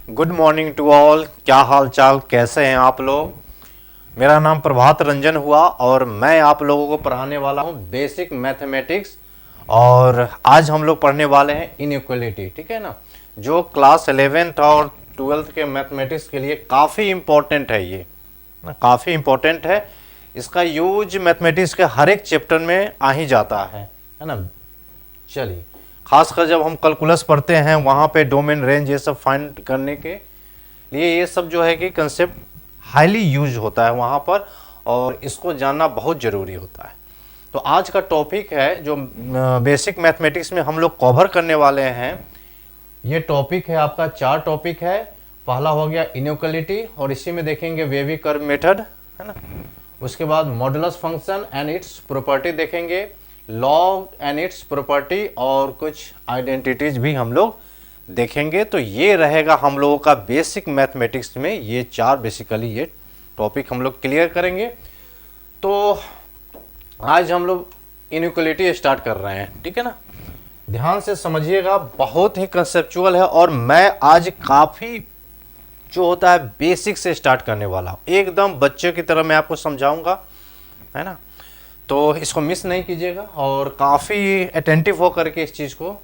Good morning to all. क्या हाल चाल, कैसे हैं आप लोग। मेरा नाम प्रभात रंजन हुआ और मैं आप लोगों को पढ़ाने वाला हूं बेसिक मैथमेटिक्स। और आज हम लोग पढ़ने वाले हैं इनइक्वलिटी, ठीक है ना, जो क्लास 11th और 12th के मैथमेटिक्स के लिए काफ़ी इम्पोर्टेंट है। ये काफ़ी इम्पोर्टेंट है। इसका यूज मैथमेटिक्स के हर एक चैप्टर में आ ही जाता है ना। चलिए, खासकर जब हम कैलकुलस पढ़ते हैं वहाँ पे डोमेन रेंज ये सब फाइंड करने के लिए ये सब जो है कि कंसेप्ट हाईली यूज होता है वहाँ पर, और इसको जानना बहुत ज़रूरी होता है। तो आज का टॉपिक है जो बेसिक मैथमेटिक्स में हम लोग कवर करने वाले हैं। ये टॉपिक है आपका 4 टॉपिक है। पहला हो गया इनइक्वलिटी, और इसी में देखेंगे वेवी कर्व मेथड, है ना। उसके बाद modulus function and it's property देखेंगे, लॉग एंड इट्स प्रॉपर्टी, और कुछ आइडेंटिटीज भी हम लोग देखेंगे। तो ये रहेगा हम लोगों का बेसिक मैथमेटिक्स में, ये 4 बेसिकली ये टॉपिक हम लोग क्लियर करेंगे। तो आज हम लोग इनइक्वलिटी स्टार्ट कर रहे हैं, ठीक है ना। ध्यान से समझिएगा, बहुत ही कंसेप्चुअल है और मैं आज काफ़ी जो होता है बेसिक से स्टार्ट करने वाला हूँ। एकदम बच्चे की तरह मैं आपको समझाऊंगा, है ना। तो इसको मिस नहीं कीजिएगा और काफ़ी अटेंटिव हो करके इस चीज़ को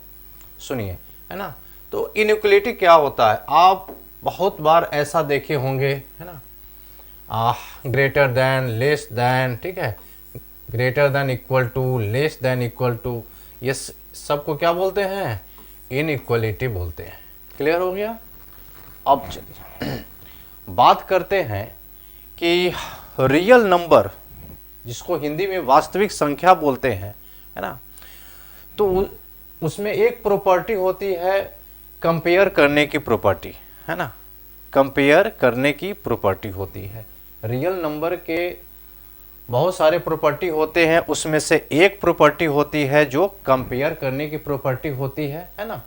सुनिए, है ना। तो इनइक्वलिटी क्या होता है, आप बहुत बार ऐसा देखे होंगे, है ना। ग्रेटर देन, लेस देन, ठीक है, greater than equal to, less than equal to, ये सबको क्या बोलते हैं, इनइक्वलिटी बोलते हैं। क्लियर हो गया। अब चलिए बात करते हैं कि रियल नंबर, जिसको हिंदी में वास्तविक संख्या बोलते हैं, है ना। तो उसमें एक प्रॉपर्टी होती है कंपेयर करने की प्रॉपर्टी, है ना। कंपेयर करने की प्रॉपर्टी होती है। रियल नंबर के बहुत सारे प्रॉपर्टी होते हैं, उसमें से एक प्रॉपर्टी होती है जो कंपेयर करने की प्रॉपर्टी होती है ना।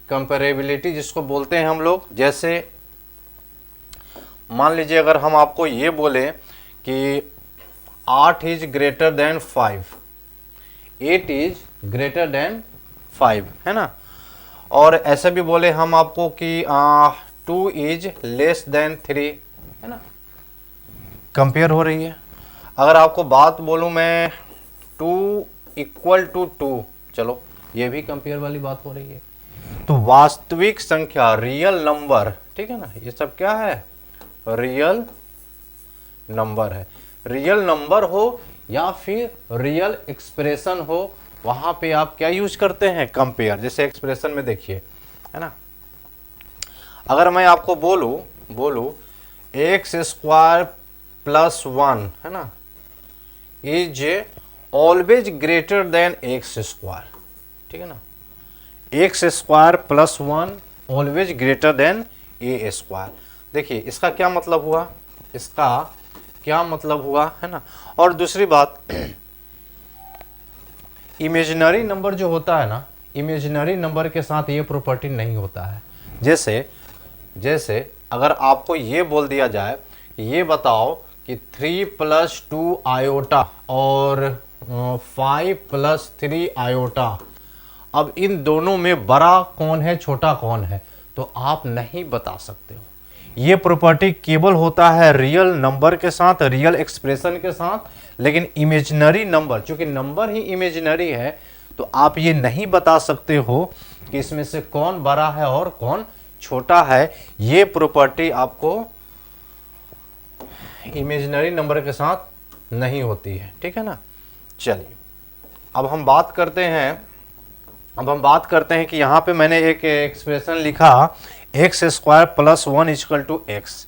कंपेरेबिलिटी जिसको बोलते हैं हम लोग। जैसे मान लीजिए अगर हम आपको ये बोले कि 8 is greater then 5, 8 is greater then 5, है ना। और ऐसे भी बोले हम आपको कि 2 इज लेस देन 3, है ना। कंपेयर हो रही है। अगर आपको बात बोलूं मैं 2 इक्वल टू 2, चलो ये भी कंपेयर वाली बात हो रही है। तो वास्तविक संख्या, रियल नंबर, ठीक है ना, ये सब क्या है, रियल नंबर है। रियल नंबर हो या फिर रियल एक्सप्रेशन हो, वहां पे आप क्या यूज करते हैं, कंपेयर। जैसे एक्सप्रेशन में देखिए, है ना, अगर मैं आपको बोलूं एक्स स्क्वायर प्लस 1, है ना, is always greater than x square, ठीक है ना। X square plus 1 always greater than a square. देखिए इसका क्या मतलब हुआ, इसका क्या मतलब हुआ, है ना। और दूसरी बात, इमेजिनरी नंबर जो होता है ना, इमेजिनरी नंबर के साथ ये प्रॉपर्टी नहीं होता है। जैसे अगर आपको ये बोल दिया जाए कि ये बताओ कि 3 + 2 आयोटा और 5 + 3 आयोटा, अब इन दोनों में बड़ा कौन है, छोटा कौन है, तो आप नहीं बता सकते हो। ये प्रॉपर्टी केवल होता है रियल नंबर के साथ, रियल एक्सप्रेशन के साथ। लेकिन इमेजिनरी नंबर, चूंकि नंबर ही इमेजिनरी है, तो आप ये नहीं बता सकते हो कि इसमें से कौन बड़ा है और कौन छोटा है। ये प्रॉपर्टी आपको इमेजिनरी नंबर के साथ नहीं होती है, ठीक है ना। चलिए अब हम बात करते हैं कि यहाँ पे मैंने एक एक्सप्रेशन लिखा, X square plus 1 equal to X.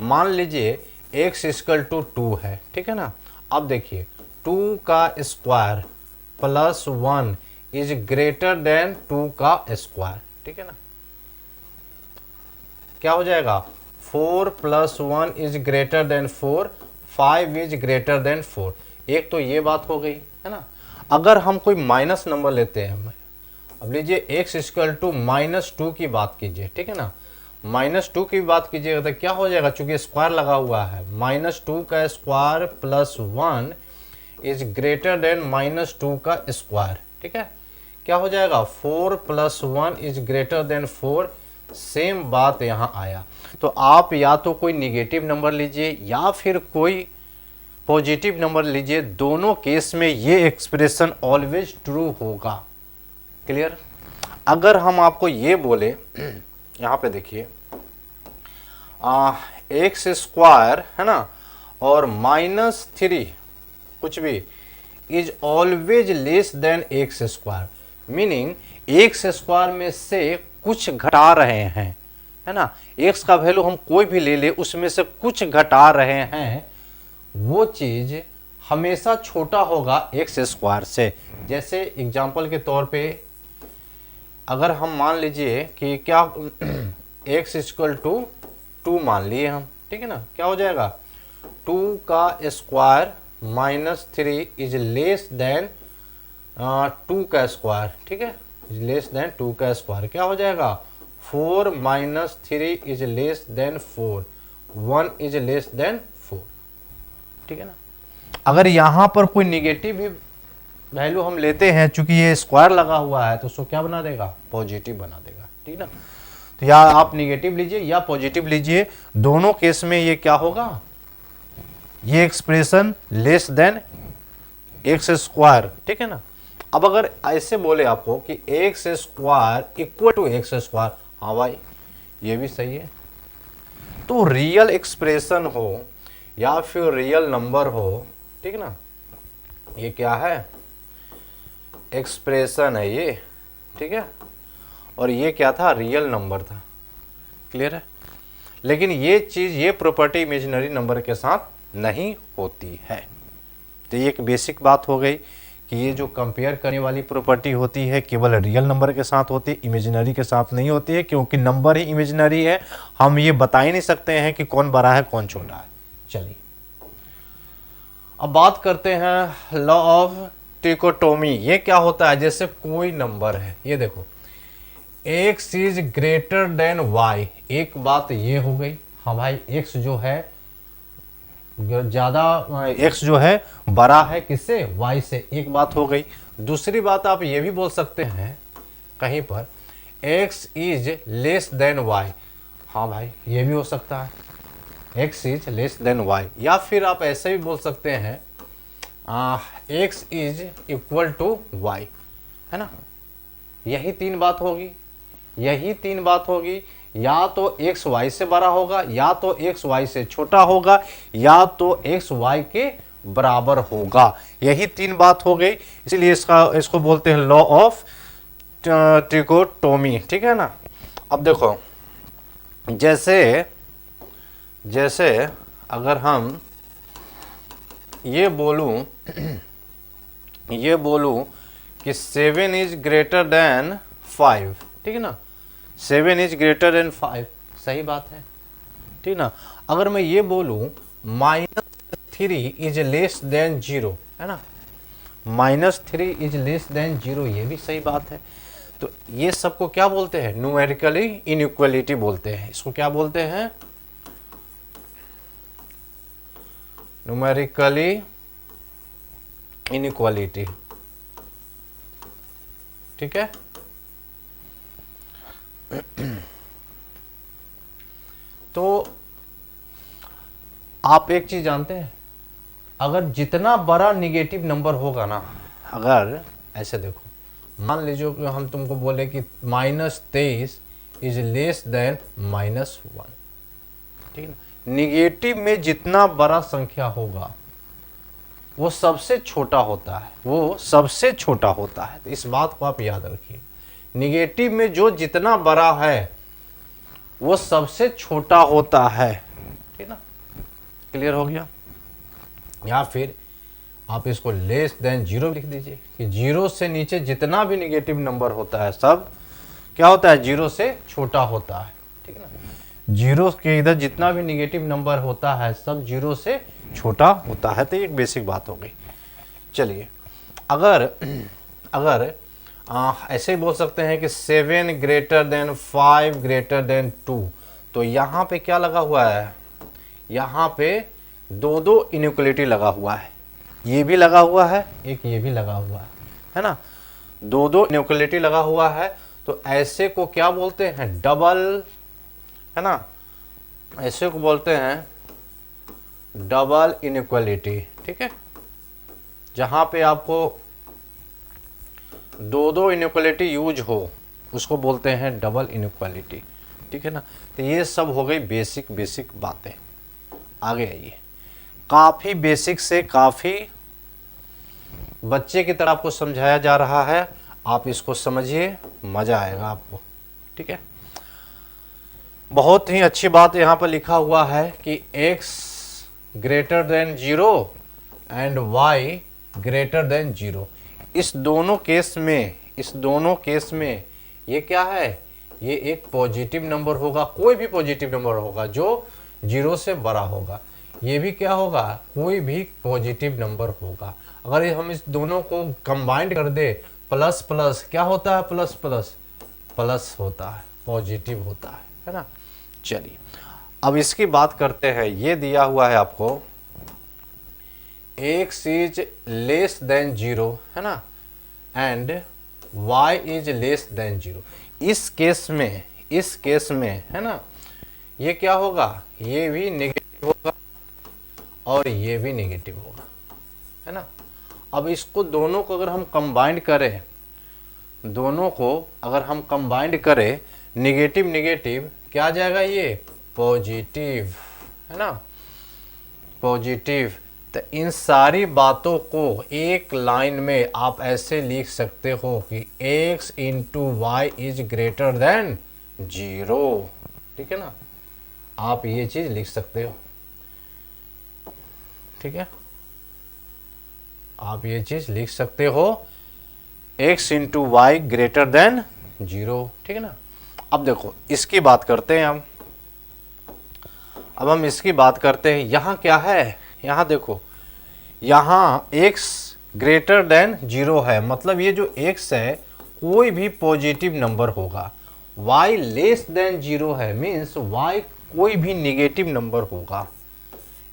मान लीजिए एक्स इक्वल टू 2 है, ठीक है ना। अब देखिए 2 का square plus 1 is greater then 2 का स्क्वायर, ठीक है ना। क्या हो जाएगा, 4 + 1 is greater then 4, 5 is greater then 4। एक तो ये बात हो गई, है ना। अगर हम कोई माइनस नंबर लेते हैं, अब लीजिए x इक्वल टू -2 की बात कीजिए, ठीक है ना। -2 की बात कीजिएगा तो क्या हो जाएगा, चूंकि स्क्वायर लगा हुआ है, -2 का square plus 1 is greater then -2 का स्क्वायर, ठीक है। क्या हो जाएगा, 4 + 1 इज ग्रेटर देन 4, सेम बात यहाँ आया। तो आप या तो कोई निगेटिव नंबर लीजिए या फिर कोई पॉजिटिव नंबर लीजिए, दोनों केस में ये एक्सप्रेशन ऑलवेज ट्रू होगा। क्लियर? अगर हम आपको ये बोले, यहाँ पे देखिए एक्स स्क्वायर है ना और -3 कुछ भी is always less than x square, meaning x square में से कुछ घटा रहे हैं, है ना, एक्स का वैल्यू हम कोई भी ले ले उसमें से कुछ घटा रहे हैं, वो चीज हमेशा छोटा होगा एक्स स्क्वायर से। जैसे एग्जांपल के तौर पे अगर हम मान लीजिए कि क्या x इक्वल टू 2 मान लिए हम, ठीक है ना, क्या हो जाएगा 2 का स्क्वायर -3 इज लेस देन 2 का स्क्वायर, ठीक है, लेस देन 2 का स्क्वायर, क्या हो जाएगा 4 - 3 is less then 4, 1 is less then 4, ठीक है ना। अगर यहाँ पर कोई निगेटिव भी वैल्यू हम लेते हैं, चूंकि ये स्क्वायर लगा हुआ है तो उसको क्या बना देगा, पॉजिटिव बना देगा, ठीक ना। तो या आप निगेटिव लीजिए या पॉजिटिव लीजिए, दोनों केस में ये क्या होगा, ये expression less than x square, ठीक है ना। अब अगर ऐसे बोले आपको कि x square equal to x square, हाँ भाई ये भी सही है। तो रियल एक्सप्रेशन हो या फिर रियल नंबर हो, ठीक ना, ये क्या है, एक्सप्रेशन है ये, ठीक है, और ये क्या था, रियल नंबर था। क्लियर है? लेकिन ये चीज, ये प्रॉपर्टी इमेजिनरी नंबर के साथ नहीं होती है। तो ये एक बेसिक बात हो गई कि ये जो कंपेयर करने वाली प्रॉपर्टी होती है केवल रियल नंबर के साथ होती है, इमेजिनरी के साथ नहीं होती है, क्योंकि नंबर ही इमेजिनरी है, हम ये बता ही नहीं सकते हैं कि कौन बड़ा है कौन छोटा है। चलिए अब बात करते हैं लॉ ऑफ ट्रिकोटोमी। ये क्या होता है, जैसे कोई नंबर है, ये देखो x is greater then y, एक बात ये हो गई, हाँ भाई x जो है ज्यादा, x जो है बड़ा है किससे, y से, एक बात हो गई। दूसरी बात आप ये भी बोल सकते हैं कहीं पर x is less then y, हाँ भाई ये भी हो सकता है, x is less then y। या फिर आप ऐसे भी बोल सकते हैं x is equal to y, है ना। यही तीन बात होगी, यही तीन बात होगी, या तो x y से बड़ा होगा, या तो x y से छोटा होगा, या तो x y के बराबर होगा। यही तीन बात हो गई, इसलिए इसको बोलते हैं लॉ ऑफ ट्रिकोटोमी, ठीक है ना। अब देखो जैसे अगर हम ये बोलूं कि 7 इज ग्रेटर देन 5, ठीक है ना, 7 इज ग्रेटर देन 5, सही बात है, ठीक ना। अगर मैं ये बोलूं -3 इज लेस देन 0, है ना, -3 इज लेस देन 0, ये भी सही बात है। तो ये सबको क्या बोलते हैं, न्यूमेरिकली इनइक्वालिटी बोलते हैं। इसको क्या बोलते हैं, न्यूमेरिकली इनइक्वालिटी, ठीक है। तो आप एक चीज जानते हैं, अगर जितना बड़ा निगेटिव नंबर होगा ना, अगर ऐसे देखो, मान लीजिए कि हम तुमको बोले कि -23 इज लेस देन -1, ठीक है ना। निगेटिव में जितना बड़ा संख्या होगा वो सबसे छोटा होता है, वो सबसे छोटा होता है। तो इस बात को आप याद रखिए, निगेटिव में जो जितना बड़ा है वो सबसे छोटा होता है, ठीक ना। क्लियर हो गया? या फिर आप इसको लेस देन 0 लिख दीजिए कि 0 से नीचे जितना भी निगेटिव नंबर होता है सब क्या होता है, 0 से छोटा होता है, ठीक है ना। 0 के इधर जितना भी निगेटिव नंबर होता है सब 0 से छोटा होता है। तो एक बेसिक बात हो गई। चलिए अगर ऐसे ही बोल सकते हैं कि 7 ग्रेटर देन 5 ग्रेटर देन 2, तो यहाँ पे क्या लगा हुआ है, यहाँ पे दो इनइक्वालिटी लगा हुआ है, ये भी लगा हुआ है, एक ये भी लगा हुआ है ना, दो इनइक्वालिटी लगा हुआ है। तो ऐसे को क्या बोलते हैं, डबल, है ना, ऐसे को बोलते हैं डबल इनइक्वालिटी। ठीक है, जहां पे आपको दो दो इनइक्वालिटी यूज हो उसको बोलते हैं डबल इनइक्वालिटी। ठीक है ना, तो ये सब हो गई बेसिक बेसिक बातें। आगे आइए, काफ़ी बेसिक से काफ़ी बच्चे की तरह आपको समझाया जा रहा है, आप इसको समझिए, मज़ा आएगा आपको। ठीक है, बहुत ही अच्छी बात यहाँ पर लिखा हुआ है कि x greater than 0 and y greater than 0। इस दोनों केस में ये क्या है, ये एक पॉजिटिव नंबर होगा, कोई भी पॉजिटिव नंबर होगा जो 0 से बड़ा होगा। ये भी क्या होगा, कोई भी पॉजिटिव नंबर होगा। अगर हम इस दोनों को कंबाइंड कर दे, प्लस प्लस क्या होता है, प्लस प्लस प्लस होता है, पॉजिटिव होता है ना। चलिए अब इसकी बात करते हैं। ये दिया हुआ है आपको x इज लेस देन 0, है ना, and y is less than 0। इस केस में है ना, ये क्या होगा, ये भी नेगेटिव होगा और ये भी नेगेटिव होगा, है ना। अब इसको दोनों को अगर हम कंबाइंड करें, नेगेटिव नेगेटिव क्या आ जाएगा, ये पॉजिटिव, है ना, पॉजिटिव। तो इन सारी बातों को एक लाइन में आप ऐसे लिख सकते हो कि x into y is greater than 0। ठीक है ना, आप ये चीज लिख सकते हो। ठीक है, आप ये चीज लिख सकते हो, x into y greater than 0। ठीक है ना। अब देखो इसकी बात करते हैं अब हम इसकी बात करते हैं। यहाँ क्या है, यहाँ देखो, यहाँ x ग्रेटर देन 0 है, मतलब ये जो x है कोई भी पॉजिटिव नंबर होगा। y लेस देन 0 है, मीन्स y कोई भी निगेटिव नंबर होगा।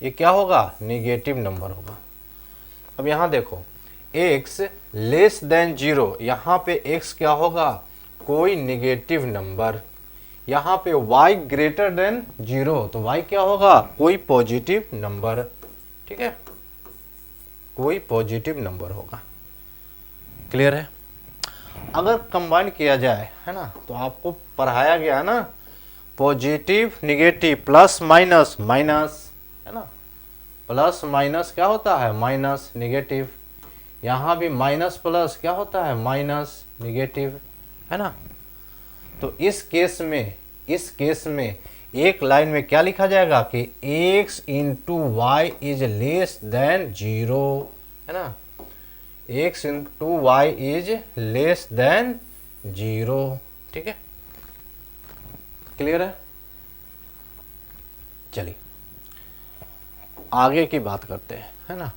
ये क्या होगा, निगेटिव नंबर होगा। अब यहाँ देखो x लेस देन 0, यहाँ पे x क्या होगा, कोई निगेटिव नंबर। यहाँ पे y ग्रेटर देन 0, तो y क्या होगा, कोई पॉजिटिव नंबर। ठीक है, कोई पॉजिटिव नंबर होगा। क्लियर है। अगर कंबाइन किया जाए, है ना, तो आपको पढ़ाया गया है ना, positive negative plus minus minus, है ना, प्लस माइनस क्या होता है, माइनस निगेटिव। यहाँ भी माइनस प्लस क्या होता है, माइनस निगेटिव, है ना। तो इस केस में एक लाइन में क्या लिखा जाएगा कि x into y is less than 0, है ना, x into y is less than 0। ठीक है, क्लियर है। चलिए आगे की बात करते हैं, है ना।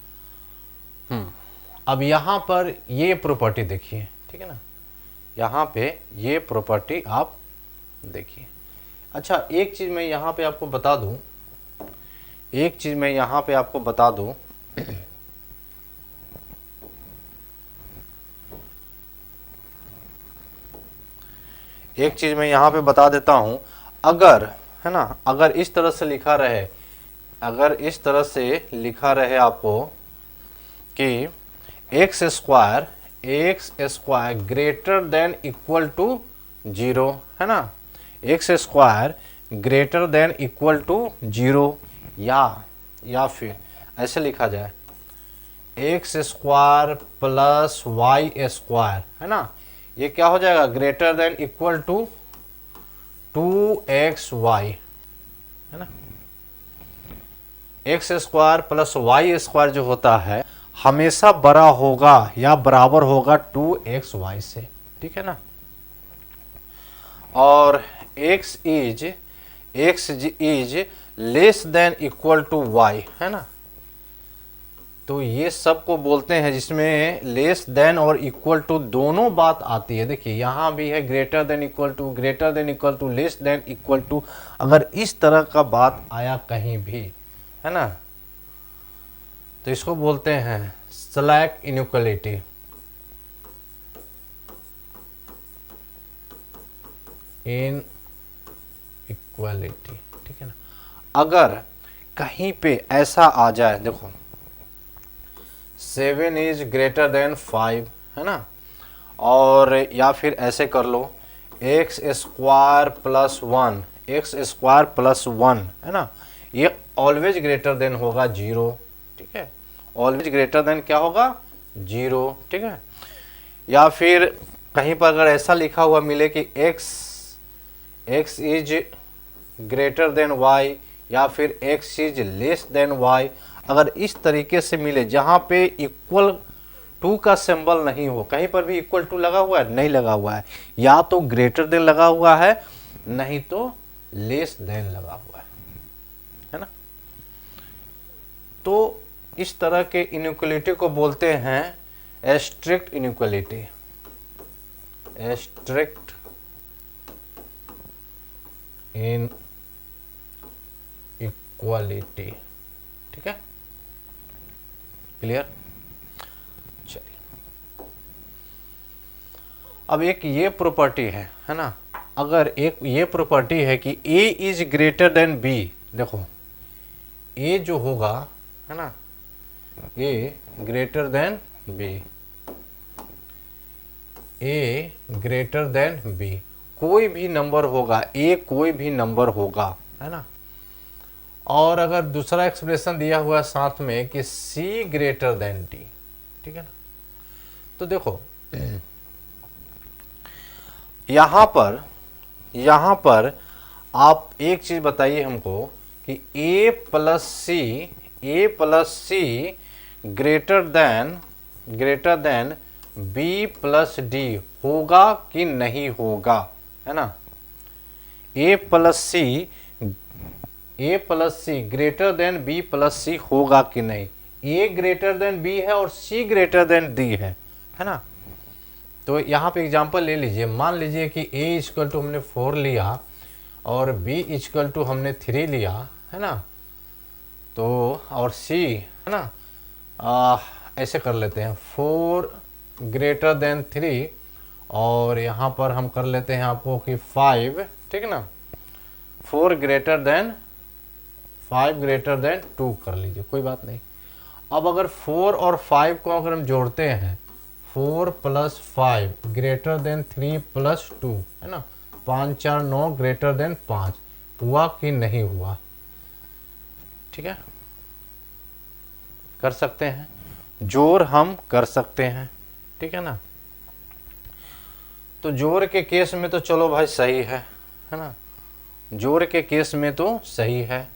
अब यहाँ पर ये प्रॉपर्टी देखिए, ठीक है ना, यहाँ पे ये प्रॉपर्टी आप देखिए। अच्छा एक चीज़ मैं यहाँ पे आपको बता दूँ, एक चीज़ मैं यहाँ पे आपको बता दूँ, एक चीज़ मैं यहाँ पे बता देता हूँ। अगर, है ना, अगर इस तरह से लिखा रहे, अगर इस तरह से लिखा रहे आपको कि x square greater than equal to 0, है ना, x square greater than equal to 0, या फिर ऐसे लिखा जाए x square plus y square, है ना, ये क्या हो जाएगा, greater than equal to 2xy, है ना। X square plus y square जो होता है हमेशा बड़ा होगा या बराबर होगा 2xy से, ठीक है ना। और x is less than equal to y, है ना। तो ये सब को बोलते हैं जिसमें लेस देन और इक्वल टू दोनों बात आती है। देखिए यहाँ भी है greater than equal to, greater than equal to, less than equal to. अगर इस तरह का बात आया कहीं भी, है ना, तो इसको बोलते हैं स्लैक इनइक्वालिटी। इन इक्वालिटी, ठीक है ना। अगर कहीं पे ऐसा आ जाए, देखो 7 इज ग्रेटर देन 5, है ना, और या फिर ऐसे कर लो x square plus 1, x square plus 1, है ना, ये ऑलवेज ग्रेटर देन होगा 0, ठीक है, ऑलवेज ग्रेटर देन क्या होगा 0, ठीक है। या फिर कहीं पर अगर ऐसा लिखा हुआ मिले कि x is greater then y, या फिर x is less then y, अगर इस तरीके से मिले जहाँ पे इक्वल टू का सिंबल नहीं हो, कहीं पर भी इक्वल टू लगा हुआ है नहीं लगा हुआ है, या तो ग्रेटर देन लगा हुआ है नहीं तो लेस देन लगा हुआ है ना, तो इस तरह के इनइक्वालिटी को बोलते हैं एस्ट्रिक्ट इनइक्वालिटी, एस्ट्रिक्ट इन इक्वालिटी, ठीक है, क्लियर। चलिए अब एक ये प्रॉपर्टी है ना, अगर एक ये प्रॉपर्टी है कि a is greater than b, देखो a जो होगा, है ना, a greater than b, a greater than b, कोई भी नंबर होगा, a कोई भी नंबर होगा, है ना, और अगर दूसरा एक्सप्रेशन दिया हुआ है साथ में कि c ग्रेटर देन d, ठीक है ना, तो देखो यहाँ पर आप एक चीज बताइए हमको कि a plus C greater than b plus D होगा कि नहीं होगा, है ना, a plus C greater than b plus C होगा कि नहीं, a ग्रेटर देन b है और c ग्रेटर देन d है ना। तो यहाँ पे एग्जांपल ले लीजिए, मान लीजिए कि a इक्वल टू हमने 4 लिया और b इक्वल टू हमने 3 लिया, है ना, तो और c, है ना, ऐसे कर लेते हैं 4 ग्रेटर देन 3, और यहाँ पर हम कर लेते हैं आपको कि 5, ठीक है ना, 5 ग्रेटर देन 2 कर लीजिए, कोई बात नहीं। अब अगर 4 और 5 को अगर हम जोड़ते हैं, 4 प्लस 5 ग्रेटर देन 3 प्लस 2, है ना, 5 4 9 ग्रेटर देन 5, हुआ कि नहीं हुआ, ठीक है, कर सकते हैं, जोड़ हम कर सकते हैं, ठीक है ना। तो जोड़ के केस में तो चलो भाई सही है ना, जोड़ के केस में तो सही है,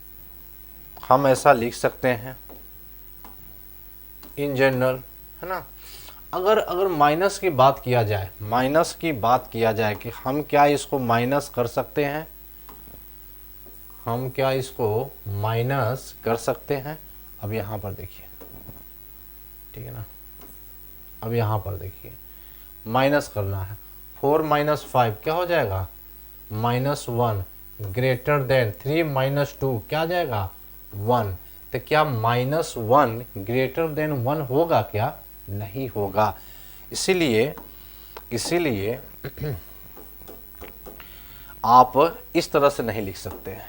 हम ऐसा लिख सकते हैं इन जनरल, है ना। अगर माइनस की बात किया जाए, कि हम क्या इसको माइनस कर सकते हैं, अब यहाँ पर देखिए, ठीक है ना, अब यहाँ पर देखिए माइनस करना है, 4 माइनस 5 क्या हो जाएगा -1 ग्रेटर देन 3 माइनस 2 क्या आ जाएगा 1, तो क्या -1 ग्रेटर देन 1 होगा क्या, नहीं होगा। इसीलिए आप इस तरह से नहीं लिख सकते हैं,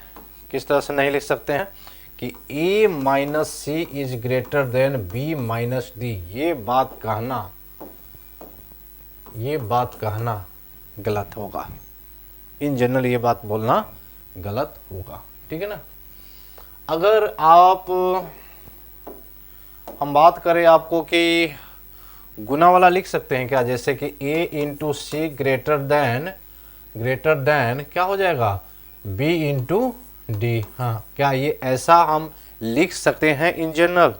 किस तरह से नहीं लिख सकते हैं कि a minus c is greater than b minus d, ये बात कहना गलत होगा, इन जनरल ये बात बोलना गलत होगा, ठीक है ना। अगर हम बात करें आपको कि गुना वाला लिख सकते हैं क्या, जैसे कि a into c greater than क्या हो जाएगा b इंटू डी, हाँ क्या ये ऐसा हम लिख सकते हैं इन जनरल।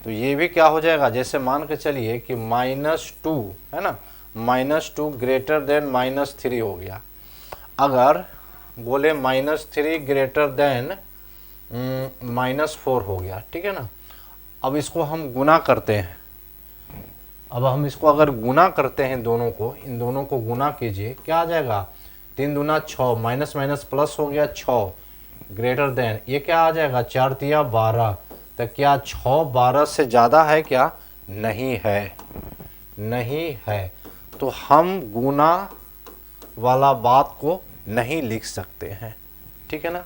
तो ये भी क्या हो जाएगा, जैसे मान के चलिए कि -2 है ना, -2 ग्रेटर देन -3 हो गया, अगर बोले -3 ग्रेटर देन -4 हो गया, ठीक है ना। अब इसको हम गुना करते हैं, अब हम इसको अगर गुना करते हैं दोनों को, इन दोनों को गुना कीजिए, क्या आ जाएगा 3 दूना 6, माइनस माइनस प्लस हो गया 6 ग्रेटर देन, ये क्या आ जाएगा 4 तिया 12, तो क्या 6 12 से ज़्यादा है क्या, नहीं है। तो हम वाला बात को नहीं लिख सकते हैं, ठीक है ना।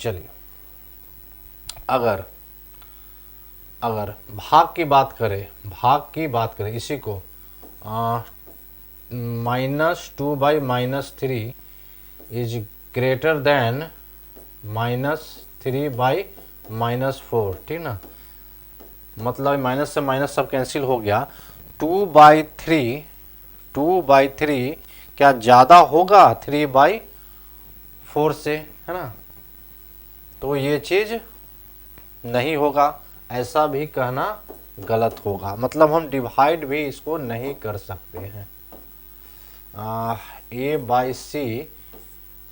चलिए, अगर भाग की बात करें इसी को -2/-3 इज ग्रेटर देन -3/-4, ठीक ना। मतलब माइनस से माइनस सब कैंसिल हो गया। 2/3 क्या ज़्यादा होगा 3/4 से, है ना। तो ये चीज़ नहीं होगा, ऐसा भी कहना गलत होगा। मतलब हम डिवाइड भी इसको नहीं कर सकते हैं। A/C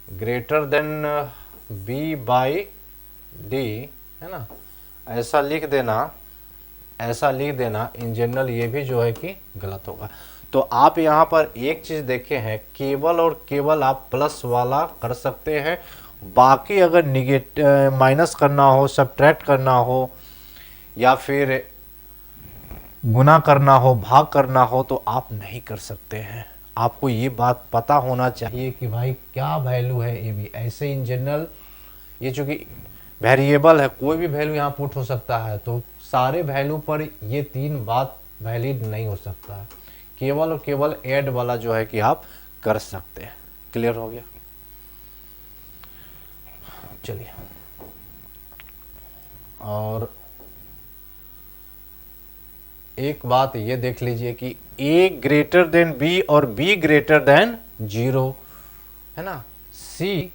ग्रेटर देन B/D, है ना, ऐसा लिख देना इन जनरल ये भी जो है कि गलत होगा। तो आप यहाँ पर एक चीज़ देखे हैं, केवल और केवल आप प्लस वाला कर सकते हैं। बाकी अगर माइनस करना हो, सब्ट्रैक्ट करना हो, या फिर गुना करना हो, भाग करना हो, तो आप नहीं कर सकते हैं। आपको ये बात पता होना चाहिए कि भाई क्या वैल्यू है ए बी। ऐसे इन जनरल ये चूँकि वेरिएबल है, कोई भी वैल्यू यहाँ पुट हो सकता है, तो सारे वैल्यू पर ये 3 बात वैलिड नहीं हो सकता है। केवल और केवल ऐड वाला जो है कि आप कर सकते हैं। क्लियर हो गया। चलिए, और एक बात ये देख लीजिए कि A ग्रेटर देन B और B ग्रेटर देन 0, है ना। C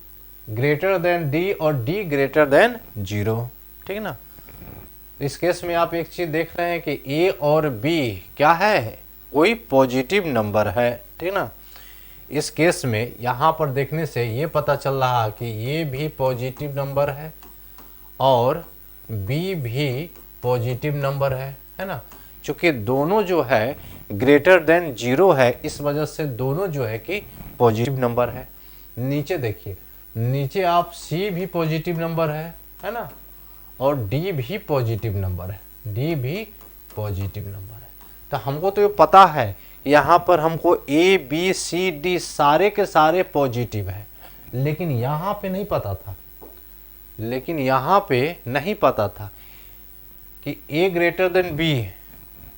ग्रेटर देन D और D ग्रेटर देन 0, ठीक है ना। इस केस में आप एक चीज देख रहे हैं कि A और B क्या है, कोई पॉजिटिव नंबर है, ठीक ना। इस केस में यहाँ पर देखने से ये पता चल रहा है कि ये भी पॉजिटिव नंबर है और B भी पॉजिटिव नंबर है ना। चूँकि दोनों जो है ग्रेटर देन 0 है, इस वजह से दोनों जो है कि पॉजिटिव नंबर है। नीचे देखिए, नीचे आप C भी पॉजिटिव नंबर है ना, और D भी पॉजिटिव नंबर है, D भी पॉजिटिव नंबर है। तो हमको तो ये पता है यहाँ पर हमको A B C D सारे के सारे पॉजिटिव है, लेकिन यहाँ पे नहीं पता था कि A ग्रेटर देन B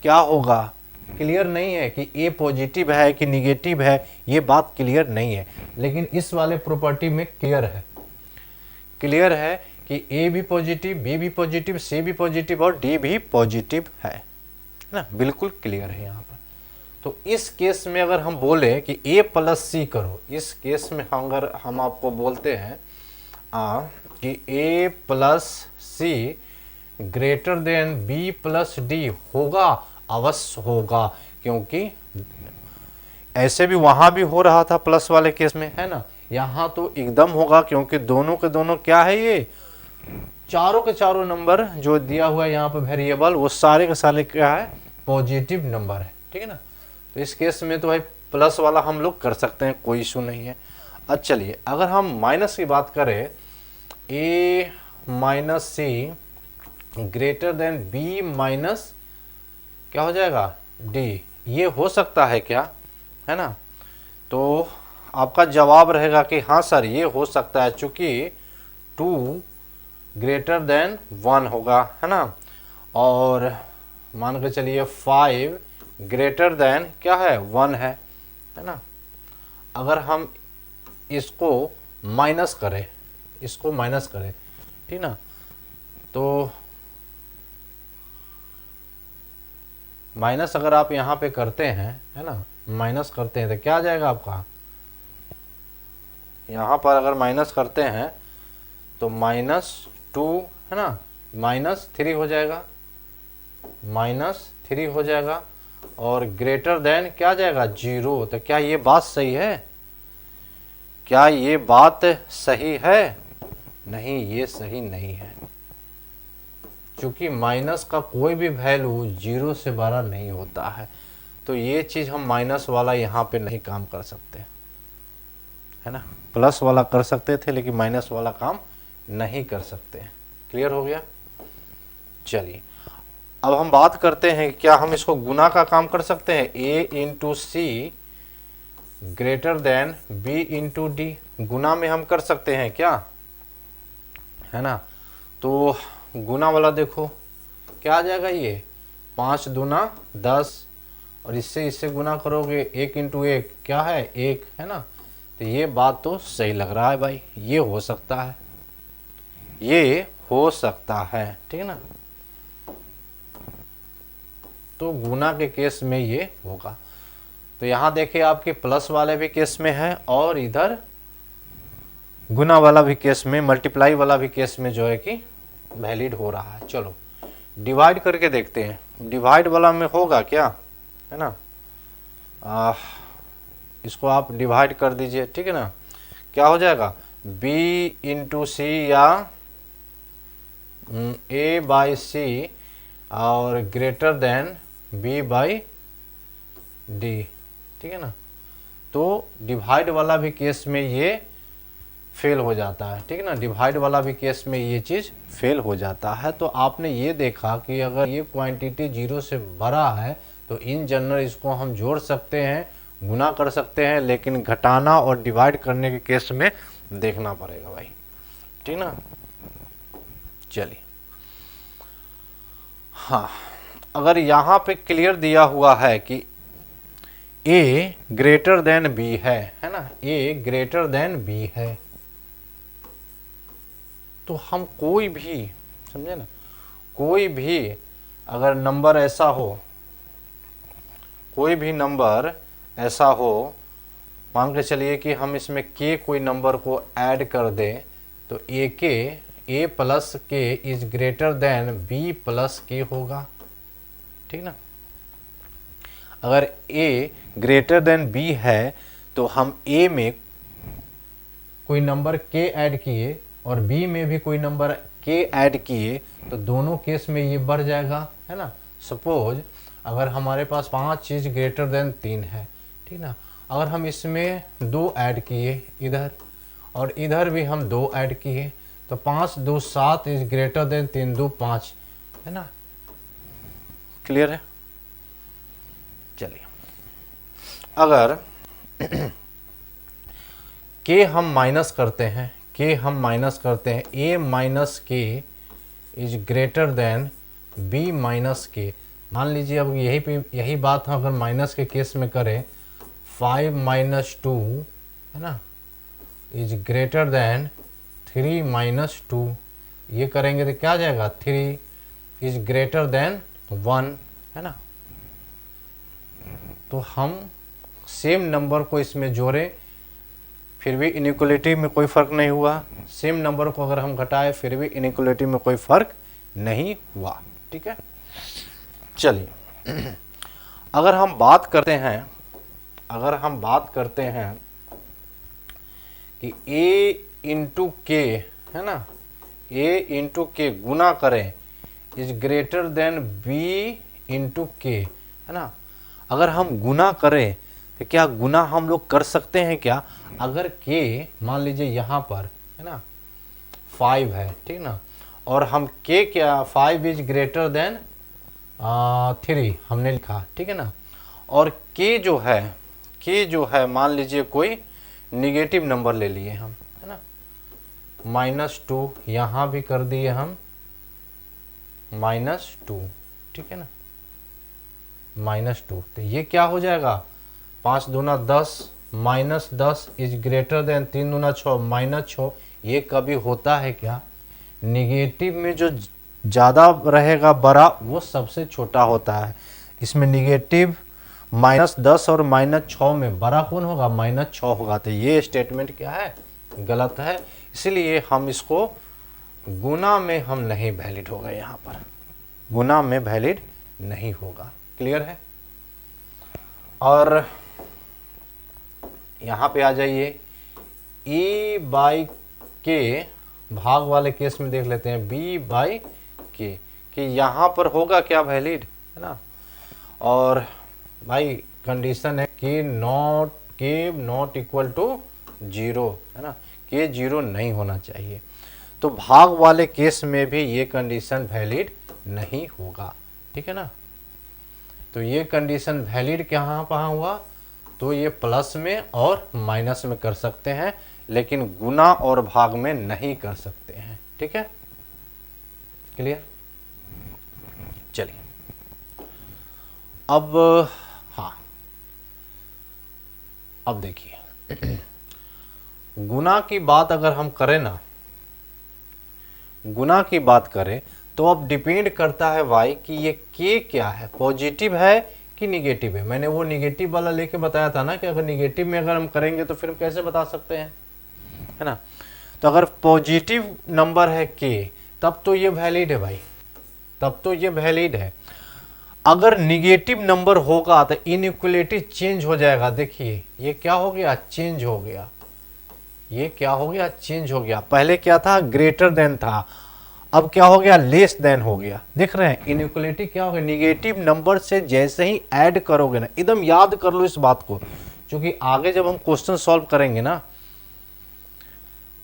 क्या होगा। क्लियर नहीं है कि A पॉजिटिव है कि निगेटिव है, ये बात क्लियर नहीं है। लेकिन इस वाले प्रॉपर्टी में क्लियर है कि A भी पॉजिटिव, B भी पॉजिटिव, C भी पॉजिटिव और D भी पॉजिटिव है ना, बिल्कुल क्लियर है यहाँ पर। तो इस केस में अगर हम बोले कि A प्लस C करो, इस केस में अगर हम आपको बोलते हैं कि A plus C greater than B plus D होगा, अवश्य होगा, क्योंकि ऐसे भी वहां भी हो रहा था प्लस वाले केस में, है ना। यहाँ तो एकदम होगा, क्योंकि दोनों के दोनों क्या है, ये चारों के चारों नंबर जो दिया हुआ है यहाँ पे वेरिएबल, वो सारे के सारे क्या है, पॉजिटिव नंबर है, ठीक है ना। तो इस केस में तो भाई प्लस वाला हम लोग कर सकते हैं, कोई इशू नहीं है। अब चलिए, अगर हम माइनस की बात करें, A minus C greater than B minus क्या हो जाएगा, D, ये हो सकता है क्या, है ना। तो आपका जवाब रहेगा कि हाँ सर ये हो सकता है, चूंकि 2 ग्रेटर देन 1 होगा, है ना। और मान के चलिए 5 ग्रेटर देन क्या है, 1 है ना। अगर हम इसको माइनस करें, ठीक ना, तो माइनस अगर आप यहाँ पे करते हैं, है ना, माइनस करते हैं तो क्या आ जाएगा आपका, यहाँ पर अगर माइनस करते हैं तो -2, है ना, -3 हो जाएगा, और ग्रेटर देन क्या आ जाएगा, 0। तो क्या ये बात सही है, नहीं, ये सही नहीं है, क्योंकि माइनस का कोई भी वैल्यू 0 से बड़ा नहीं होता है। तो ये चीज़ हम माइनस वाला यहाँ पे नहीं काम कर सकते, है ना। प्लस वाला कर सकते थे, लेकिन माइनस वाला काम नहीं कर सकते। क्लियर हो गया। चलिए, अब हम बात करते हैं क्या हम इसको गुना का काम कर सकते हैं। A into C greater than B into D, गुना में हम कर सकते हैं क्या, है ना। तो गुना वाला देखो क्या आ जाएगा, ये 5 दूना 10, और इससे गुना करोगे 1 इंटू 1 क्या है 1, है ना। तो ये बात तो सही लग रहा है भाई, ये हो सकता है, ये हो सकता है, ठीक है ना। तो गुना के केस में ये होगा। तो यहाँ देखिए आपके प्लस वाले भी केस में है और इधर गुना वाला भी केस में, मल्टीप्लाई वाला भी केस में जो है कि वैलिड हो रहा है। चलो डिवाइड करके देखते हैं, डिवाइड वाला में होगा क्या, है ना। इसको आप डिवाइड कर दीजिए, ठीक है ना। क्या हो जाएगा, b इंटू सी या a बाई सी और greater than b by D, ठीक है ना। तो डिवाइड वाला भी केस में ये फेल हो जाता है, ठीक है ना। डिवाइड वाला भी केस में ये चीज़ फेल हो जाता है। तो आपने ये देखा कि अगर ये क्वांटिटी 0 से बड़ा है तो इन जनरल इसको हम जोड़ सकते हैं, गुना कर सकते हैं, लेकिन घटाना और डिवाइड करने के केस में देखना पड़ेगा भाई, ठीक ना। चलिए, हाँ, अगर यहाँ पे क्लियर दिया हुआ है कि a ग्रेटर देन b है ना, a ग्रेटर देन b है, तो हम कोई भी, समझे ना, कोई भी अगर नंबर ऐसा हो, कोई भी नंबर ऐसा हो, मान के चलिए कि हम इसमें k कोई नंबर को ऐड कर दे, तो a प्लस के is greater than b plus के होगा, ठीक ना। अगर a ग्रेटर देन b है तो हम a में कोई नंबर k ऐड किए और b में भी कोई नंबर k ऐड किए तो दोनों केस में ये बढ़ जाएगा, है ना। सपोज अगर हमारे पास 5 चीज़ ग्रेटर देन 3 है, ठीक ना, अगर हम इसमें 2 ऐड किए इधर और इधर भी हम 2 ऐड किए तो 5 2 7 इज ग्रेटर देन 3 2 5, है ना। क्लियर है। चलिए, अगर के हम माइनस करते हैं, a माइनस के is greater than b minus के, मान लीजिए अब यही बात हम अगर माइनस के केस में करें, 5 माइनस 2, है ना, इज ग्रेटर देन 3 माइनस 2, ये करेंगे तो क्या आ जाएगा, 3 इज ग्रेटर देन 1, है ना। तो हम सेम नंबर को इसमें जोड़ें फिर भी इनइक्वलिटी में कोई फ़र्क नहीं हुआ, सेम नंबर को अगर हम घटाए फिर भी इनइक्वलिटी में कोई फ़र्क नहीं हुआ, ठीक है। चलिए, अगर हम बात करते हैं कि a इंटू के, है ना, a इंटू के गुना करें is greater than b into के, है ना। अगर हम गुना करें तो क्या गुना हम लोग कर सकते हैं क्या, अगर k मान लीजिए यहाँ पर, है ना, 5 है, ठीक ना, और हम k क्या 5 इज ग्रेटर देन 3 हमने लिखा, ठीक है ना, और k जो है मान लीजिए कोई निगेटिव नंबर ले लिए हम, है ना, -2 यहाँ भी कर दिए हम -2, ठीक है ना, -2, तो ये क्या हो जाएगा, 5 दूना 10 -10 इज ग्रेटर देन 3 दूना 6 -6। ये कभी होता है क्या, निगेटिव में जो ज़्यादा रहेगा बड़ा वो सबसे छोटा होता है, इसमें निगेटिव -10 और -6 में बड़ा कौन होगा, -6 होगा। तो ये स्टेटमेंट क्या है, गलत है, इसलिए हम इसको गुना में हम नहीं वैलिड होगा, यहाँ पर गुना में वैलिड नहीं होगा। क्लियर है। और यहाँ पे आ जाइए, e बाई के भाग वाले केस में देख लेते हैं, b बाई के, कि यहाँ पर होगा क्या वैलिड, है ना। और भाई कंडीशन है कि नॉट इक्वल टू 0, है ना, के 0 नहीं होना चाहिए। तो भाग वाले केस में भी ये कंडीशन वैलिड नहीं होगा, ठीक है ना। तो ये कंडीशन वैलिड कहाँ हुआ, तो ये प्लस में और माइनस में कर सकते हैं, लेकिन गुना और भाग में नहीं कर सकते हैं। ठीक है, क्लियर? चलिए अब, हाँ अब देखिए गुना की बात अगर हम करें ना, गुना की बात करें तो अब डिपेंड करता है भाई कि ये के क्या है, पॉजिटिव है कि निगेटिव है। मैंने वो निगेटिव वाला लेके बताया था ना कि अगर निगेटिव में अगर हम करेंगे तो फिर हम कैसे बता सकते हैं, है ना। तो अगर पॉजिटिव नंबर है के तब तो ये वैलिड है भाई, तब तो ये वैलिड है। अगर निगेटिव नंबर होगा तो इनइक्वलिटी चेंज हो जाएगा। देखिए ये क्या हो गया, चेंज हो गया। ये क्या हो गया, चेंज हो गया। पहले क्या था, ग्रेटर देन था, अब क्या हो गया, लेस देन हो गया। देख रहे हैं इनइक्वलिटी क्या हो गया, निगेटिव नंबर से जैसे ही ऐड करोगे ना, एकदम याद कर लो इस बात को, क्योंकि आगे जब हम क्वेश्चन सॉल्व करेंगे ना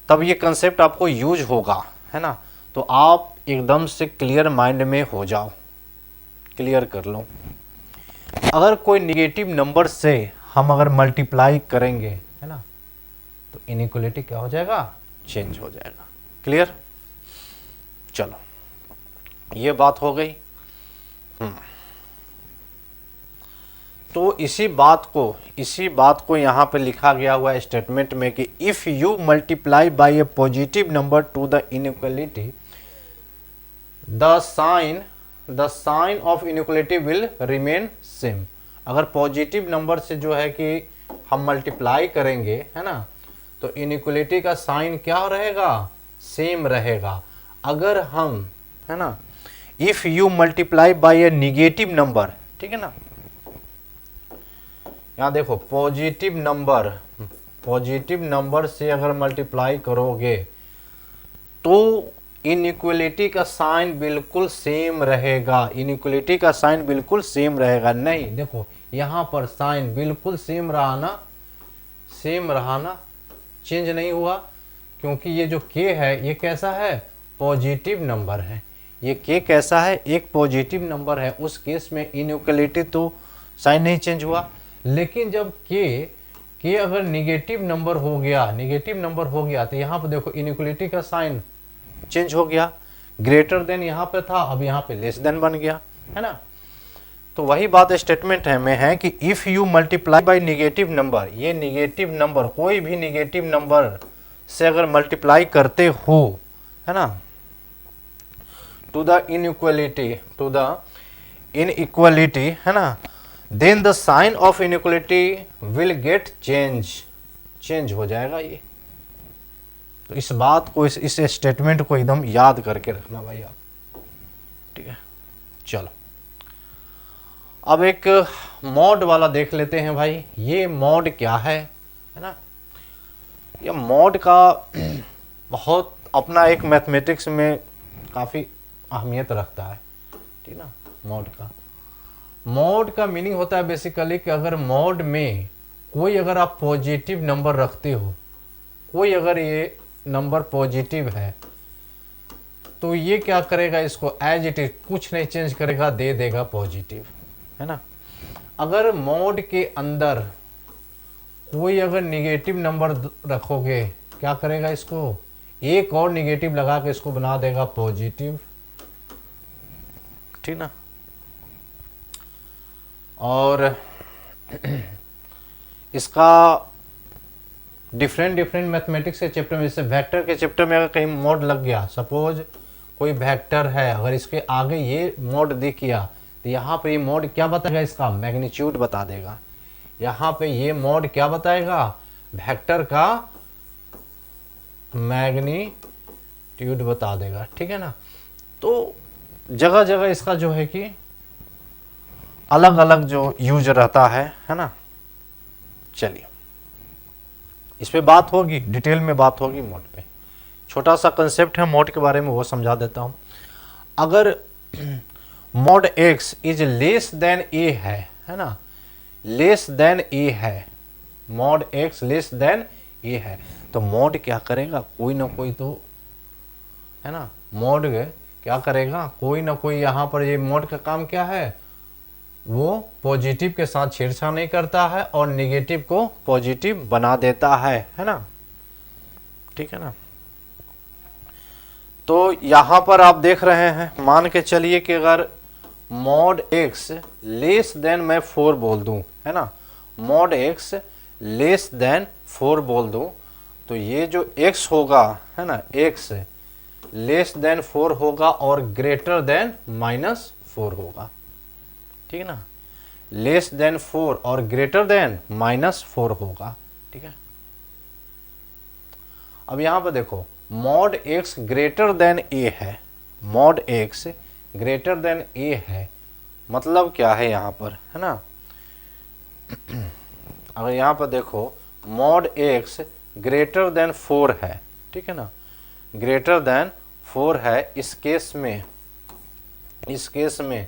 तब ये कंसेप्ट आपको यूज होगा, है ना। तो आप एकदम से क्लियर माइंड में हो जाओ, क्लियर कर लो। अगर कोई निगेटिव नंबर से हम अगर मल्टीप्लाई करेंगे, है ना, तो इनइक्वलिटी क्या हो जाएगा, चेंज हो जाएगा। क्लियर? चलो ये बात हो गई। तो इसी बात को यहाँ पे लिखा गया हुआ है स्टेटमेंट में कि if you multiply by a positive number to the inequality the sign of inequality will remain same. अगर पॉजिटिव नंबर से जो है कि हम मल्टीप्लाई करेंगे, है ना, तो इनइक्वलिटी का साइन क्या रहेगा, सेम रहेगा। अगर हम, है ना, if you multiply by A negative number, ठीक है ना, यहाँ देखो पॉजिटिव नंबर से अगर मल्टीप्लाई करोगे तो इनइक्वलिटी का साइन बिल्कुल सेम रहेगा, इनइक्वलिटी का साइन बिल्कुल सेम रहेगा। नहीं, देखो यहाँ पर साइन बिल्कुल सेम रहा ना, चेंज नहीं हुआ, क्योंकि ये जो के है ये कैसा है, पॉजिटिव नंबर है। ये के कैसा है, एक पॉजिटिव नंबर है। उस केस में इनइक्वलिटी तो साइन नहीं चेंज हुआ। लेकिन जब के अगर निगेटिव नंबर हो गया तो यहाँ पर देखो इनइक्वलिटी का साइन चेंज हो गया। ग्रेटर देन यहाँ पे था, अब यहाँ पे लेस देन बन गया, है ना। तो वही बात स्टेटमेंट में है कि if you multiply bye negative number, ये निगेटिव नंबर, कोई भी निगेटिव नंबर से अगर मल्टीप्लाई करते हो, है ना, टू द इनइक्वलिटी, है ना, then the sign of inequality will get change हो जाएगा ये। तो इस बात को, इस स्टेटमेंट को एकदम याद करके रखना भाई आप, ठीक है। चलो अब एक मॉड वाला देख लेते हैं भाई। ये मॉड क्या है ना, ये मॉड का बहुत अपना एक मैथमेटिक्स में काफ़ी अहमियत रखता है, ठीक ना। मॉड का मीनिंग होता है बेसिकली कि अगर मॉड में कोई अगर आप पॉजिटिव नंबर रखते हो, कोई अगर ये नंबर पॉजिटिव है तो ये क्या करेगा, इसको एज इट इज कुछ नहीं चेंज करेगा, दे देगा पॉजिटिव, है ना। अगर मॉड के अंदर कोई अगर निगेटिव नंबर रखोगे, क्या करेगा, इसको एक और निगेटिव लगा के इसको बना देगा पॉजिटिव, ठीक ना। और इसका डिफरेंट मैथमेटिक्स के चैप्टर में, जैसे वेक्टर के चैप्टर में अगर कहीं मॉड लग गया, सपोज कोई वेक्टर है, अगर इसके आगे ये मॉड दिख गया तो यहाँ पे ये मॉड क्या बताएगा, इसका मैग्नीट्यूड बता देगा। यहाँ पे ये मॉड क्या बताएगा, वेक्टर का मैग्नीट्यूड बता देगा, ठीक है ना। तो जगह जगह इसका जो है कि अलग अलग जो यूज रहता है ना। चलिए इस पे बात होगी, डिटेल में बात होगी मॉड पे। छोटा सा कंसेप्ट है मॉड के बारे में, वो समझा देता हूँ। अगर mod x is less then a है ना, लेस देन a है, mod x less than a है, तो मॉड क्या करेगा, कोई ना कोई तो, है ना, मॉड क्या करेगा, कोई ना कोई, यहाँ पर ये मॉड का काम क्या है, वो पॉजिटिव के साथ छेड़छाड़ नहीं करता है और नेगेटिव को पॉजिटिव बना देता है ना, ठीक है ना। तो यहाँ पर आप देख रहे हैं, मान के चलिए कि अगर मॉड x लेस देन मैं 4 बोल दूं, है ना, मॉड x लेस देन 4 बोल दूं, तो ये जो x होगा, है ना, x लेस देन 4 होगा और ग्रेटर देन -4 होगा, ठीक है ना, लेस देन 4 और ग्रेटर देन -4 होगा, ठीक है। अब यहां पर देखो, mod x greater than a है, mod x greater than a है, मतलब क्या है यहाँ पर, है ना, अगर यहाँ पर देखो मॉड x ग्रेटर देन 4 है, ठीक है ना, ग्रेटर देन 4 है, इस केस में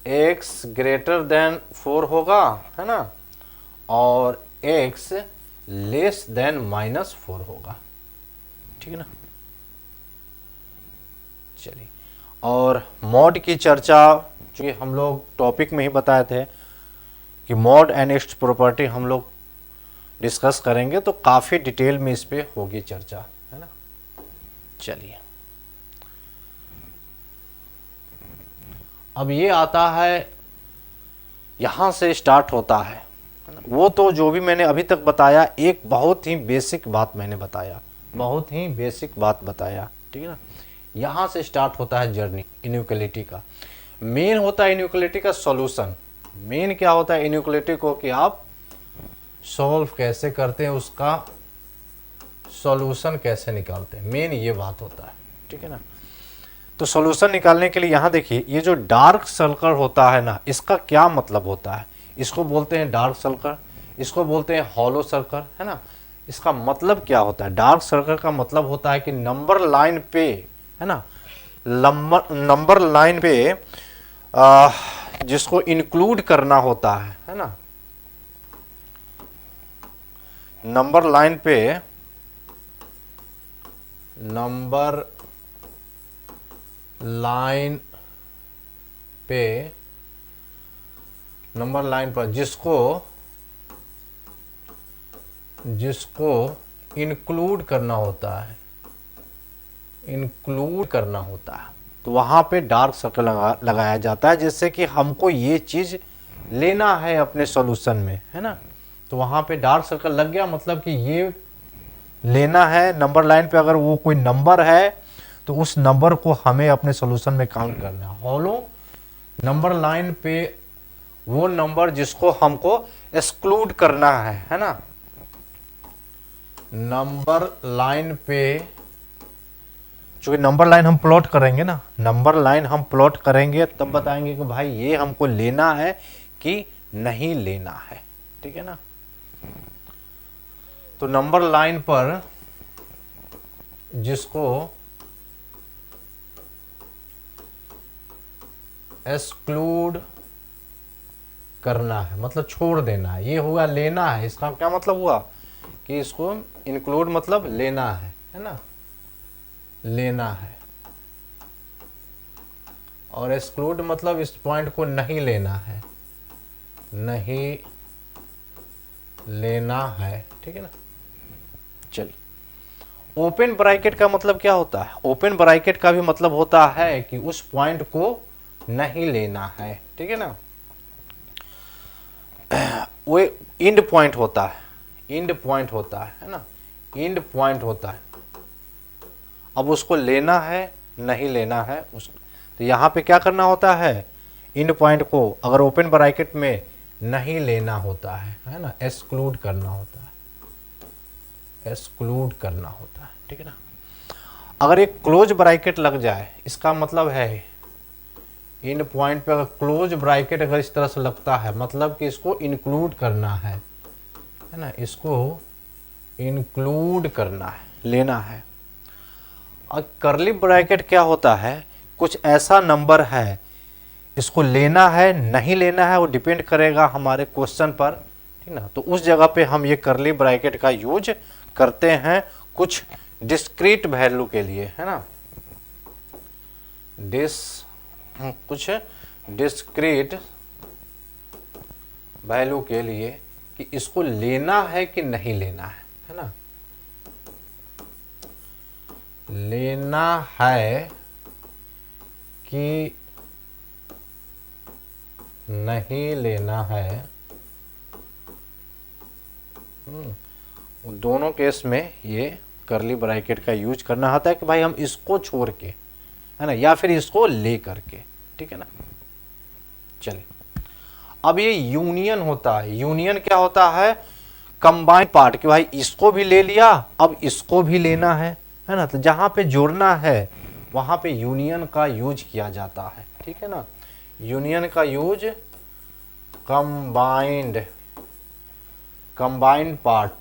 x ग्रेटर देन 4 होगा, है ना, और x लेस देन -4 होगा, ठीक है ना। चलिए, और मॉड की चर्चा जो हम लोग टॉपिक में ही बताए थे कि मॉड एंड इट्स प्रॉपर्टी हम लोग डिस्कस करेंगे, तो काफ़ी डिटेल में इस पे होगी चर्चा, है ना। चलिए, अब ये आता है, यहाँ से स्टार्ट होता है ना? वो तो जो भी मैंने अभी तक बताया, एक बहुत ही बेसिक बात मैंने बताया, बहुत ही बेसिक बात बताया, ठीक है ना। यहाँ से स्टार्ट होता है जर्नी इनइक्वालिटी का। मेन होता है इनइक्वालिटी का सॉल्यूशन। मेन क्या होता है इनइक्वालिटी को, कि आप सॉल्व कैसे करते हैं, उसका सॉल्यूशन कैसे निकालते हैं, मेन ये बात होता है, ठीक है ना। तो सॉल्यूशन निकालने के लिए यहाँ देखिए, ये जो डार्क सर्कल होता है ना, इसका क्या मतलब होता है, इसको बोलते हैं डार्क सर्कल, इसको बोलते हैं हॉलो सर्कल, है ना। इसका मतलब क्या होता है, डार्क सर्कल का मतलब होता है कि नंबर लाइन पे, है ना, नंबर लाइन पे जिसको इंक्लूड करना होता है ना, नंबर लाइन पे, नंबर लाइन पर जिसको इंक्लूड करना होता है, तो वहां पे डार्क सर्कल लगाया जाता है, जिससे कि हमको ये चीज लेना है अपने सॉल्यूशन में, है ना। तो वहां पे डार्क सर्कल लग गया, मतलब कि ये लेना है नंबर लाइन पे, अगर वो कोई नंबर है तो उस नंबर को हमें अपने सॉल्यूशन में काउंट करना है। हॉलो नंबर लाइन पे वो नंबर जिसको हमको एक्सक्लूड करना है ना, नंबर लाइन पे, चूंकि नंबर लाइन हम प्लॉट करेंगे ना, नंबर लाइन हम प्लॉट करेंगे तब बताएंगे कि भाई ये हमको लेना है कि नहीं लेना है, ठीक है ना। तो नंबर लाइन पर जिसको एक्सक्लूड करना है, मतलब छोड़ देना है, ये हुआ लेना है। इसका क्या मतलब हुआ कि इसको इंक्लूड मतलब लेना है ना, लेना है, और एक्सक्लूड मतलब इस पॉइंट को नहीं लेना है, नहीं लेना है, ठीक है ना। चलिए, ओपन ब्रैकेट का मतलब क्या होता है, ओपन ब्रैकेट का भी मतलब होता है कि उस पॉइंट को नहीं लेना है, ठीक है ना। वो इंड पॉइंट होता है, इंड पॉइंट होता है ना, इंड पॉइंट होता है। अब उसको लेना है नहीं लेना है उस, तो यहाँ पे क्या करना होता है, इंड पॉइंट को अगर ओपन ब्रैकेट में नहीं लेना होता है ना, एक्सक्लूड करना होता है, एक्सक्लूड करना होता है, ठीक है ना। अगर एक क्लोज ब्रैकेट लग जाए, इसका मतलब है इन पॉइंट पे अगर क्लोज ब्रैकेट अगर इस तरह से लगता है, मतलब कि इसको इंक्लूड करना है ना, इसको इंक्लूड करना है, लेना है। और कर्ली ब्रैकेट क्या होता है, कुछ ऐसा नंबर है, इसको लेना है नहीं लेना है, वो डिपेंड करेगा हमारे क्वेश्चन पर, ठीक ना। तो उस जगह पे हम ये कर्ली ब्रैकेट का यूज करते हैं कुछ डिस्क्रीट वैल्यू के लिए, है ना, कुछ डिस्क्रीट वैल्यू के लिए कि इसको लेना है कि नहीं लेना है ना, लेना है कि नहीं लेना है। दोनों केस में ये करली ब्रैकेट का यूज करना होता है कि भाई हम इसको छोड़ के, है ना, या फिर इसको ले करके, ठीक है ना। चलिए, अब ये यूनियन होता है। यूनियन क्या होता है? कंबाइंड पार्ट, कि भाई इसको भी ले लिया, अब इसको भी लेना है ना। तो जहां पे जोड़ना है वहां पे यूनियन का यूज किया जाता है, ठीक है ना। यूनियन का यूज कंबाइंड पार्ट,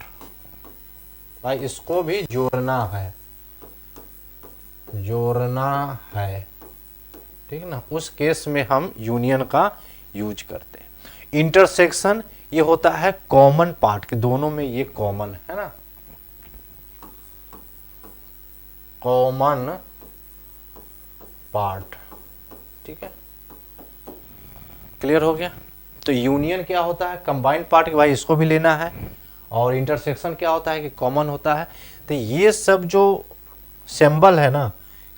भाई इसको भी जोड़ना है, ठीक है ना, उस केस में हम यूनियन का यूज करते हैं। इंटरसेक्शन ये होता है कॉमन पार्ट, के दोनों में ये कॉमन है ना, कॉमन पार्ट, ठीक है। क्लियर हो गया? तो यूनियन क्या होता है? कंबाइंड पार्ट, कि भाई इसको भी लेना है, और इंटरसेक्शन क्या होता है कि कॉमन होता है। तो ये सब जो सिंबल है ना,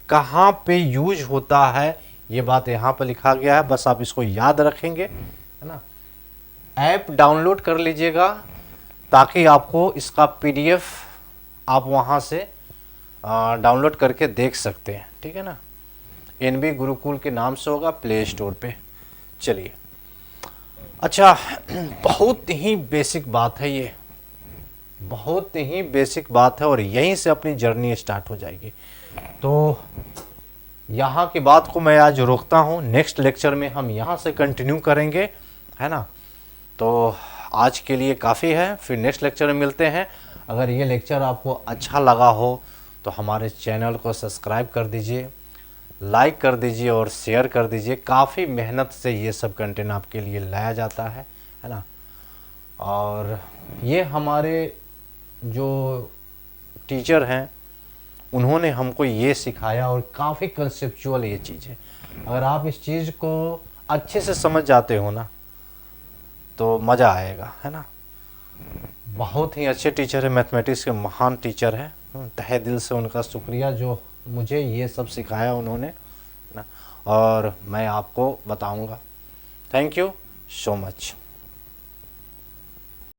कहाँ पे यूज होता है ये बात यहाँ पर लिखा गया है, बस आप इसको याद रखेंगे, है ना। ऐप डाउनलोड कर लीजिएगा ताकि आपको इसका PDF आप वहाँ से डाउनलोड करके देख सकते हैं, ठीक है ना। NB गुरुकुल के नाम से होगा, प्ले स्टोर पे। चलिए, अच्छा, बहुत ही बेसिक बात है ये, बहुत ही बेसिक बात है, और यहीं से अपनी जर्नी स्टार्ट हो जाएगी। तो यहाँ की बात को मैं आज रोकता हूँ, नेक्स्ट लेक्चर में हम यहाँ से कंटिन्यू करेंगे, है ना। तो आज के लिए काफ़ी है, फिर नेक्स्ट लेक्चर में मिलते हैं। अगर ये लेक्चर आपको अच्छा लगा हो तो हमारे चैनल को सब्सक्राइब कर दीजिए, लाइक कर दीजिए और शेयर कर दीजिए। काफ़ी मेहनत से ये सब कंटेंट आपके लिए लाया जाता है ना। और ये हमारे जो टीचर हैं उन्होंने हमको ये सिखाया, और काफ़ी कंसेप्चुअल ये चीज़ है। अगर आप इस चीज़ को अच्छे से समझ जाते हो ना तो मज़ा आएगा, है ना। बहुत ही अच्छे टीचर है, मैथमेटिक्स के महान टीचर हैं, तहे दिल से उनका शुक्रिया जो मुझे ये सब सिखाया उन्होंने ना, और मैं आपको बताऊंगा। Thank you so much.